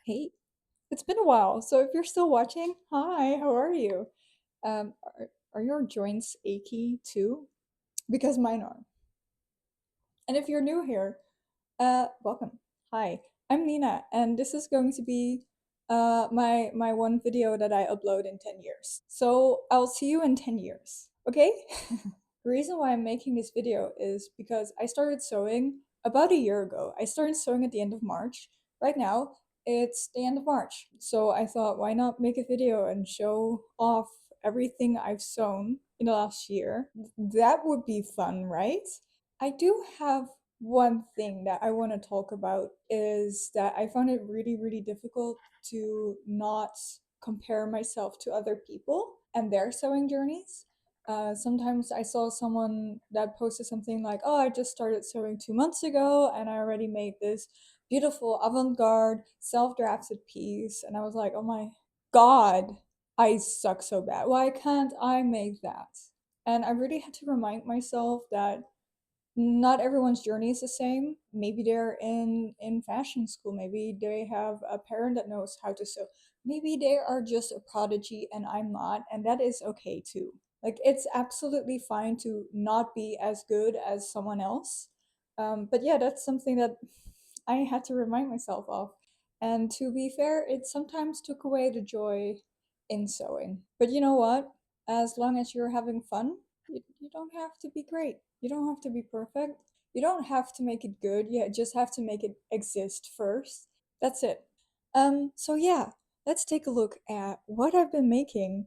Hey, it's been a while, so if you're still watching, hi, how are you? Are your joints achy too? Because mine are. And if you're new here, welcome. Hi, I'm Nina, and this is going to be my one video that I upload in 10 years. So I'll see you in 10 years, okay? The reason why I'm making this video is because I started sewing about a year ago. I started sewing at the end of March. Right now, it's the end of March. So I thought, why not make a video and show off everything I've sewn in the last year? That would be fun, right? I do have one thing that I want to talk about is that I found it really, really difficult to not compare myself to other people and their sewing journeys. Sometimes I saw someone that posted something like, "Oh, I just started sewing 2 months ago and I already made this beautiful avant garde self drafted piece." And I was like, "Oh my god, I suck so bad. Why can't I make that?" And I really had to remind myself that not everyone's journey is the same. Maybe they're in fashion school, maybe they have a parent that knows how to sew, maybe they are just a prodigy and I'm not, and that is okay too. Like, it's absolutely fine to not be as good as someone else. But yeah, that's something that I had to remind myself of. And to be fair, it sometimes took away the joy in sewing. But you know what? As long as you're having fun, you don't have to be great. You don't have to be perfect. You don't have to make it good. You just have to make it exist first. That's it. So yeah, let's take a look at what I've been making.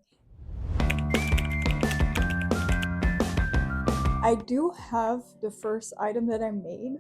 I do have the first item that I made.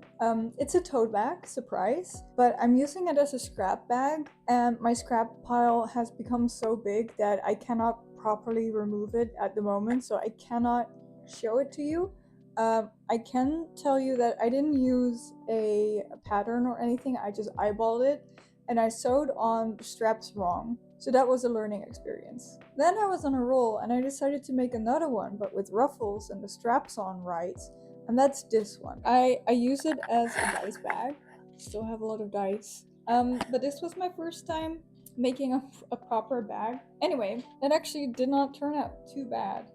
It's a tote bag, surprise, but I'm using it as a scrap bag, and my scrap pile has become so big that I cannot properly remove it at the moment, so I cannot show it to you. I can tell you that I didn't use a pattern or anything, I just eyeballed it, and I sewed on the straps wrong. So that was a learning experience. Then I was on a roll and I decided to make another one, but with ruffles and the straps on right. And that's this one. I use it as a dice bag. Still have a lot of dice. But this was my first time making a proper bag. Anyway, that actually did not turn out too bad.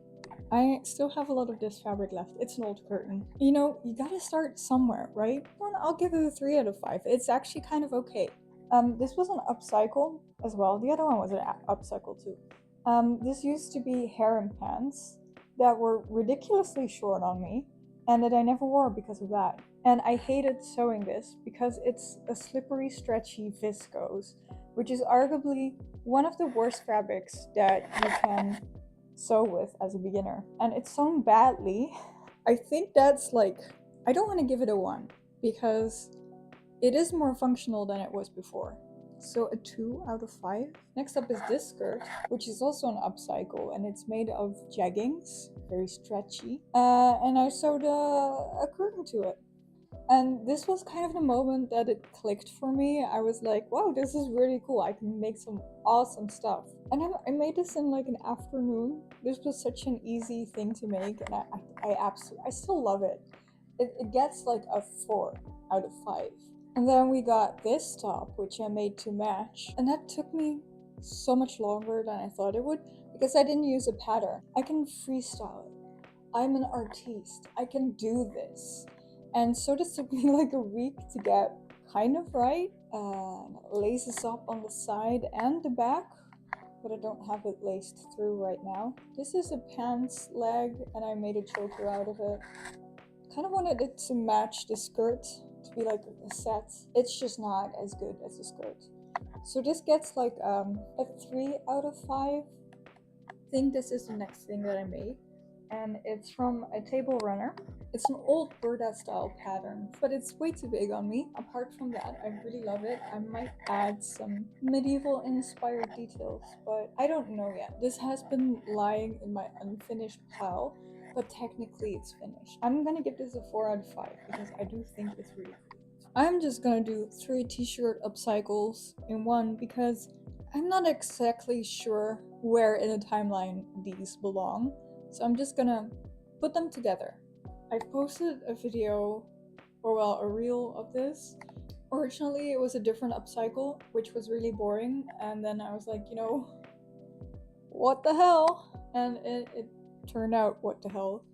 I still have a lot of this fabric left. It's an old curtain. You know, you gotta start somewhere, right? Well, I'll give it a 3 out of 5. It's actually kind of okay. This was an upcycle as well. The other one was an upcycle too. This used to be harem pants that were ridiculously short on me and that I never wore because of that. And I hated sewing this because it's a slippery, stretchy viscose, which is arguably one of the worst fabrics that you can sew with as a beginner. And it's sewn badly. I think that's like, I don't want to give it a 1 because it is more functional than it was before. So a 2 out of 5. Next up is this skirt, which is also an upcycle, and it's made of jeggings, very stretchy. And I sewed a curtain to it. And this was kind of the moment that it clicked for me. I was like, wow, this is really cool. I can make some awesome stuff. And I made this in like an afternoon. This was such an easy thing to make, and I still love it. It gets like a 4 out of 5. And then we got this top, which I made to match. And that took me so much longer than I thought it would because I didn't use a pattern. I can freestyle it. I'm an artiste. I can do this. And so this took me like a week to get kind of right. Laces up on the side and the back, but I don't have it laced through right now. This is a pants leg and I made a choker out of it. Kind of wanted it to match the skirt, to be like a set. It's just not as good as the skirt. So this gets like a 3 out of 5. I think this is the next thing that I made, and it's from a table runner. It's an old Burda style pattern, but it's way too big on me. Apart from that, I really love it. I might add some medieval inspired details, but I don't know yet. This has been lying in my unfinished pile, but technically it's finished. I'm gonna give this a 4 out of 5 because I do think it's really pretty. I'm just gonna do 3 t-shirt upcycles in one because I'm not exactly sure where in the timeline these belong, so I'm just gonna put them together. I've posted a video, or well, a reel of this, Originally, it was a different upcycle, which was really boring, and then I was like, what the hell? And it turned out what the hell.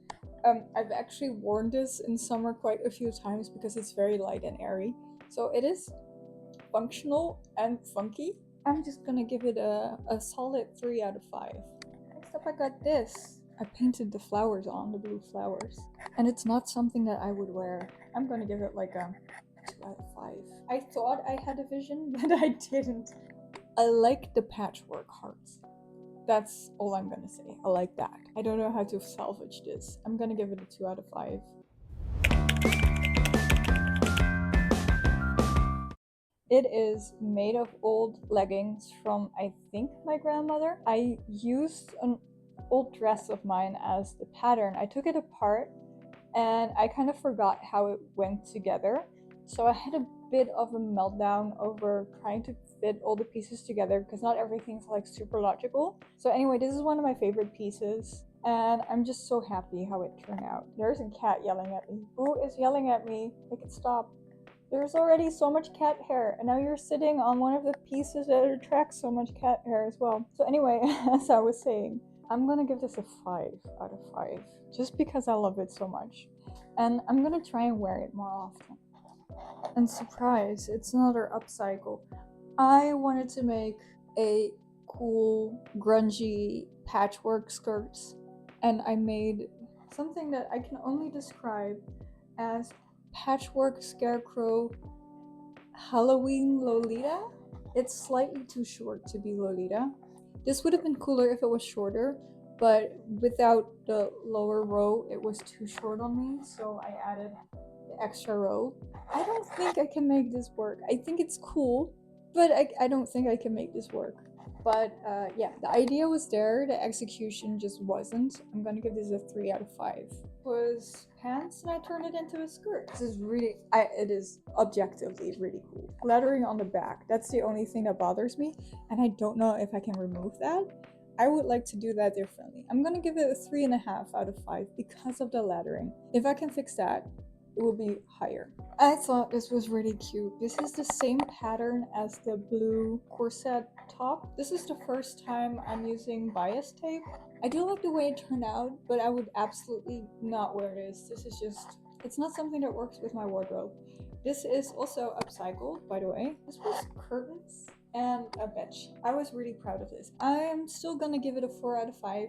I've actually worn this in summer quite a few times because it's very light and airy. So it is functional and funky. I'm just gonna give it a solid 3 out of 5. Next up I got this. I painted the flowers on, the blue flowers. And it's not something that I would wear. I'm gonna give it like a 2 out of 5. I thought I had a vision, but I didn't. I like the patchwork hearts. That's all I'm gonna say. I like that. I don't know how to salvage this. I'm gonna give it a 2 out of 5. It is made of old leggings from, I think, my grandmother. I used an old dress of mine as the pattern. I took it apart and I kind of forgot how it went together. So I had a bit of a meltdown over trying to fit all the pieces together because not everything's like super logical. So anyway, this is one of my favorite pieces and I'm just so happy how it turned out. There's a cat yelling at me. Who is yelling at me? Make it stop. There's already so much cat hair, and now you're sitting on one of the pieces that attracts so much cat hair as well. So anyway, as I was saying, I'm gonna give this a 5 out of 5, just because I love it so much. And I'm gonna try and wear it more often. And surprise, it's another upcycle. I wanted to make a cool, grungy patchwork skirts, and I made something that I can only describe as patchwork scarecrow Halloween Lolita. It's slightly too short to be Lolita. This would have been cooler if it was shorter, but without the lower row, it was too short on me, so I added the extra row. I don't think I can make this work. I think it's cool, but I don't think I can make this work. But yeah, the idea was there, the execution just wasn't. I'm gonna give this a 3 out of 5. It was pants and I turned it into a skirt. This is really, it is objectively really cool. Lettering on the back, that's the only thing that bothers me, and I don't know if I can remove that. I would like to do that differently. I'm gonna give it a 3.5 out of 5 because of the lettering. If I can fix that, it will be higher. I thought this was really cute. This is the same pattern as the blue corset top. This is the first time I'm using bias tape. I do like the way it turned out, but I would absolutely not wear this. This is just, it's not something that works with my wardrobe. This is also upcycled, by the way. This was curtains and a bed sheet. I was really proud of this. I am still gonna give it a 4 out of 5.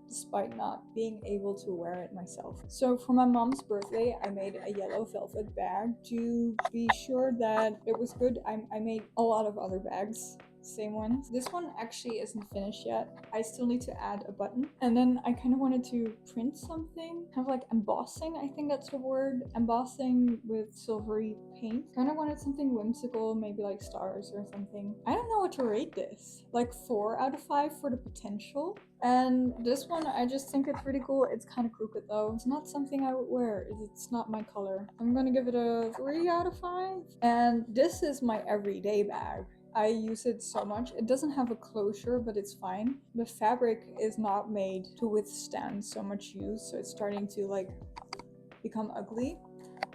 Despite not being able to wear it myself. So for my mom's birthday, I made a yellow velvet bag to be sure that it was good. I made a lot of other bags, same ones. This one actually isn't finished yet. I still need to add a button. And then I kind of wanted to print something, kind of like embossing, I think that's the word. Embossing with silvery paint. Kind of wanted something whimsical, maybe like stars or something. I don't know what to rate this. Like 4 out of 5 for the potential. And this one, I just think it's really cool. It's kind of crooked though. It's not something I would wear. It's not my color. I'm gonna give it a 3 out of 5. And this is my everyday bag. I use it so much. It doesn't have a closure, but it's fine. The fabric is not made to withstand so much use, so it's starting to like become ugly.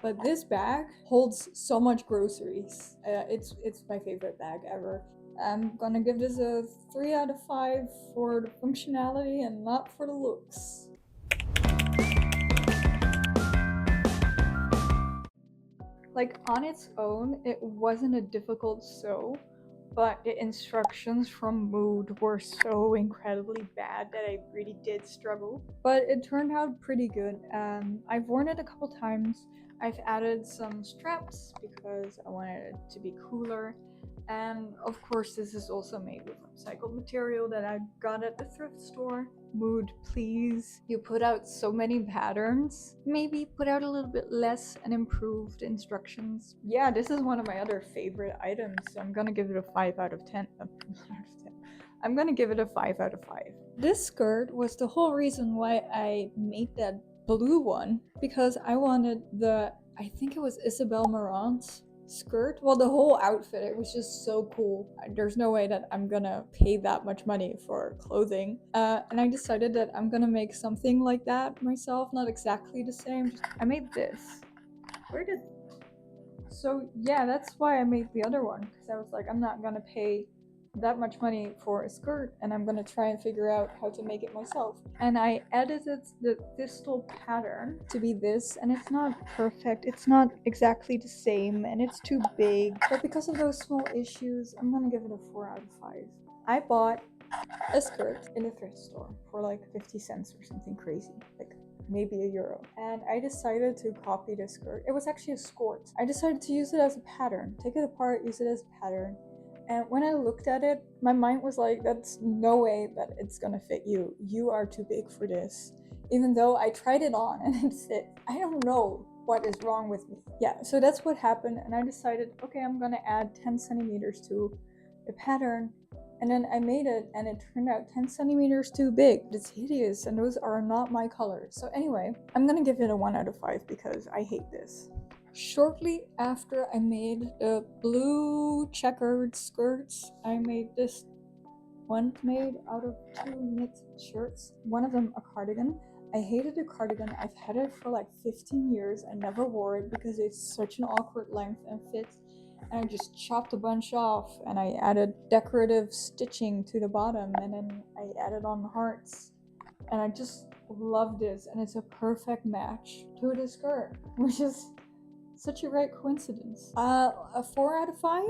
But this bag holds so much groceries. It's my favorite bag ever. I'm gonna give this a 3 out of 5 for the functionality and not for the looks. Like on its own, it wasn't a difficult sew, but the instructions from Mood were so incredibly bad that I really did struggle. But it turned out pretty good. I've worn it a couple times. I've added some straps because I wanted it to be cooler. And of course, this is also made with upcycled material that I got at the thrift store. Mood, please. You put out so many patterns. Maybe put out a little bit less and improved instructions. Yeah, this is one of my other favorite items, so I'm gonna give it a 5 out of 10. I'm gonna give it a 5 out of 5. This skirt was the whole reason why I made that blue one, because I wanted the, I think it was Isabel Marant's skirt. Well, the whole outfit, it was just so cool. There's no way that I'm gonna pay that much money for clothing. And I decided that I'm gonna make something like that myself. Not exactly the same. I made this. Where did So yeah, that's why I made the other one, because I was like, I'm not gonna pay that much money for a skirt, and I'm gonna try and figure out how to make it myself. And I edited the distal pattern to be this, and it's not perfect, it's not exactly the same, and it's too big. But because of those small issues, I'm gonna give it a 4 out of 5. I bought a skirt in a thrift store for like 50 cents or something crazy, like maybe €1. And I decided to copy this skirt. It was actually a skirt. I decided to use it as a pattern, take it apart, use it as a pattern. And when I looked at it, my mind was like, that's no way that it's gonna fit you. You are too big for this. Even though I tried it on and it fit. I don't know what is wrong with me. Yeah, so that's what happened. And I decided, okay, I'm gonna add 10 centimeters to the pattern. And then I made it, and it turned out 10 centimeters too big. It's hideous, and those are not my colors. So anyway, I'm gonna give it a 1 out of 5 because I hate this. Shortly after I made the blue checkered skirts, I made this one made out of 2 knit shirts. One of them a cardigan. I hated the cardigan. I've had it for like 15 years. I never wore it because it's such an awkward length and fit. And I just chopped a bunch off, and I added decorative stitching to the bottom, and then I added on hearts. And I just love this, and it's a perfect match to the skirt, which is such a great coincidence. A 4 out of 5?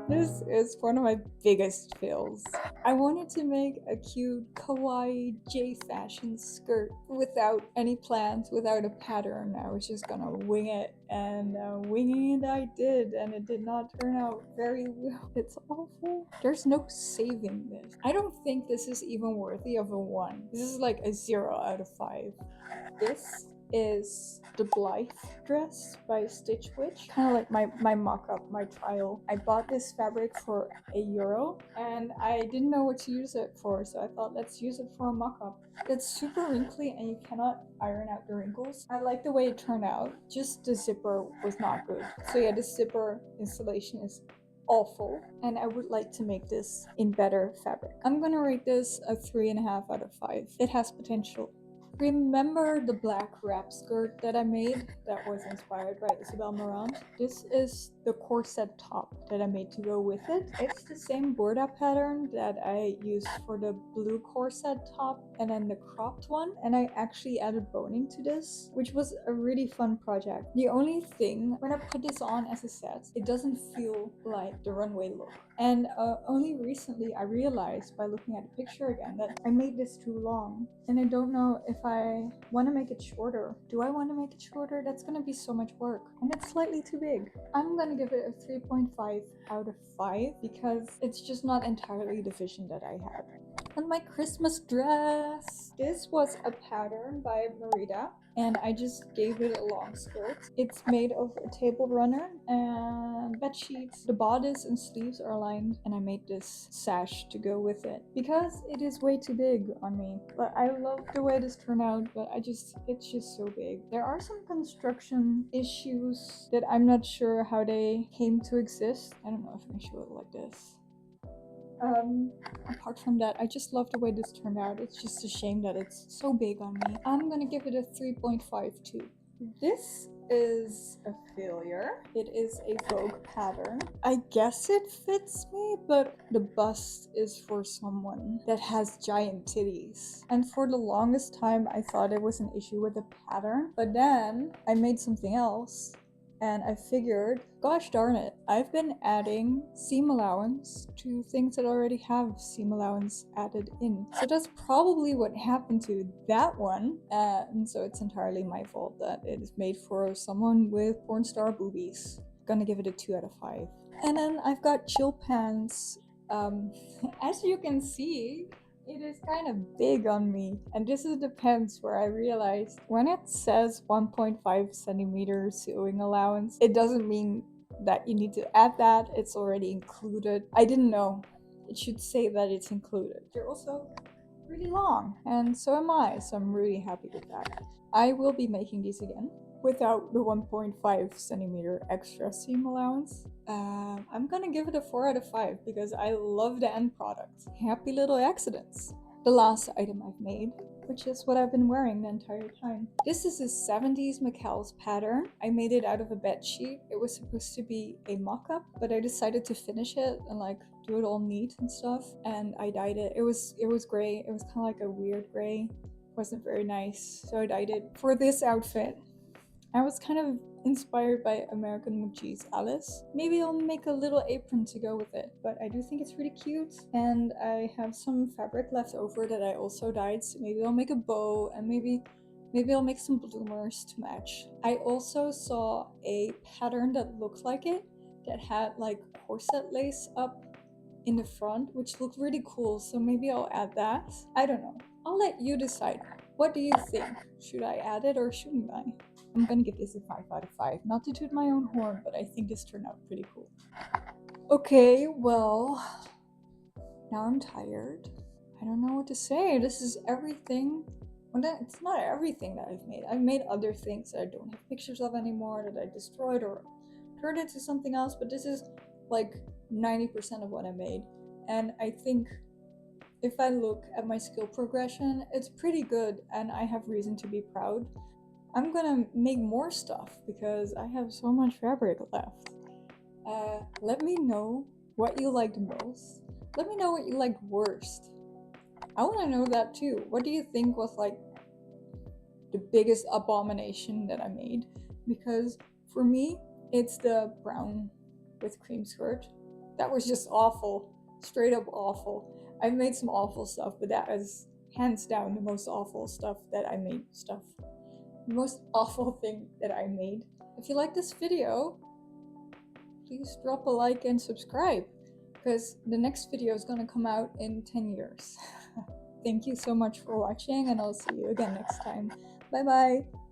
This is one of my biggest fails. I wanted to make a cute kawaii J-fashion skirt without any plans, without a pattern. I was just gonna wing it, and winging it I did, and it did not turn out very well. It's awful. There's no saving this. I don't think this is even worthy of a 1. This is like a 0 out of 5. This is the Blythe dress by Stitch Witch. Kind of like my mock-up, my trial. I bought this fabric for €1, and I didn't know what to use it for, so I thought, let's use it for a mock-up. It's super wrinkly, and you cannot iron out the wrinkles. I like the way it turned out, just the zipper was not good. So yeah, the zipper installation is awful, and I would like to make this in better fabric. I'm gonna rate this a 3.5 out of 5. It has potential. Remember the black wrap skirt that I made that was inspired by Isabel Marant? This is the corset top that I made to go with it. It's the same border pattern that I used for the blue corset top and then the cropped one, and I actually added boning to this, which was a really fun project. The only thing, when I put this on as a set, it doesn't feel like the runway look. And only recently I realized by looking at the picture again that I made this too long, and I don't know if I want to make it shorter. Do I want to make it shorter? That's gonna be so much work, and it's slightly too big. I'm gonna give it a 3.5 out of 5 because it's just not entirely the vision that I had. And my Christmas dress. This was a pattern by Merida, and I just gave it a long skirt. It's made of a table runner and bed sheets. The bodice and sleeves are aligned, and I made this sash to go with it because it is way too big on me. But I love the way this turned out, but it's just so big. There are some construction issues that I'm not sure how they came to exist. I don't know if I can show it like this. Apart from that, I just love the way this turned out. It's just a shame that it's so big on me. I'm gonna give it a 3.52. This is a failure. It is a Vogue pattern. I guess it fits me, but the bust is for someone that has giant titties. And for the longest time, I thought it was an issue with the pattern, but then I made something else. And I figured, gosh darn it, I've been adding seam allowance to things that already have seam allowance added in. So that's probably what happened to that one. And so it's entirely my fault that it is made for someone with porn star boobies. Gonna give it a 2 out of 5. And then I've got chill pants. As you can see, it is kind of big on me, and this is the pants where I realized when it says 1.5 centimeter sewing allowance, it doesn't mean that you need to add that, it's already included. I didn't know. It should say that it's included. They're also really long, and so am I, so I'm really happy with that. I will be making these again without the 1.5 centimeter extra seam allowance. I'm gonna give it a 4 out of 5 because I love the end product. Happy little accidents. the last item I've made, which is what I've been wearing the entire time. This is a 70s McCall's pattern. I made it out of a bed sheet. It was supposed to be a mock-up, but I decided to finish it and like do it all neat and stuff, and I dyed it. It was gray. It was kind of like a weird gray. It wasn't very nice, so I dyed it for this outfit. I was kind of inspired by American McGee's Alice. Maybe I'll make a little apron to go with it, but I do think it's really cute, and I have some fabric left over that I also dyed, so maybe I'll make a bow, and maybe I'll make some bloomers to match. I also saw a pattern that looked like it, that had like corset lace up in the front, which looked really cool, so maybe I'll add that. I don't know. I'll let you decide. What do you think? Should I add it or shouldn't I? I'm gonna give this a 5 out of 5. Not to toot my own horn, but I think this turned out pretty cool. Okay, well, now I'm tired. I don't know what to say. This is everything. Well, it's not everything that I've made. I've made other things that I don't have pictures of anymore, that I destroyed or turned into something else, but this is like 90% of what I made. And I think if I look at my skill progression, it's pretty good, and I have reason to be proud. I'm gonna make more stuff because I have so much fabric left. Let me know what you liked most. Let me know what you liked worst. I want to know that too. What do you think was like the biggest abomination that I made? Because for me, it's the brown with cream skirt. That was just awful. Straight up awful. I've made some awful stuff, but that is hands down the most awful stuff that I made. The most awful thing that I made. If you like this video, please drop a like and subscribe, because the next video is gonna come out in 10 years. Thank you so much for watching, and I'll see you again next time. Bye bye!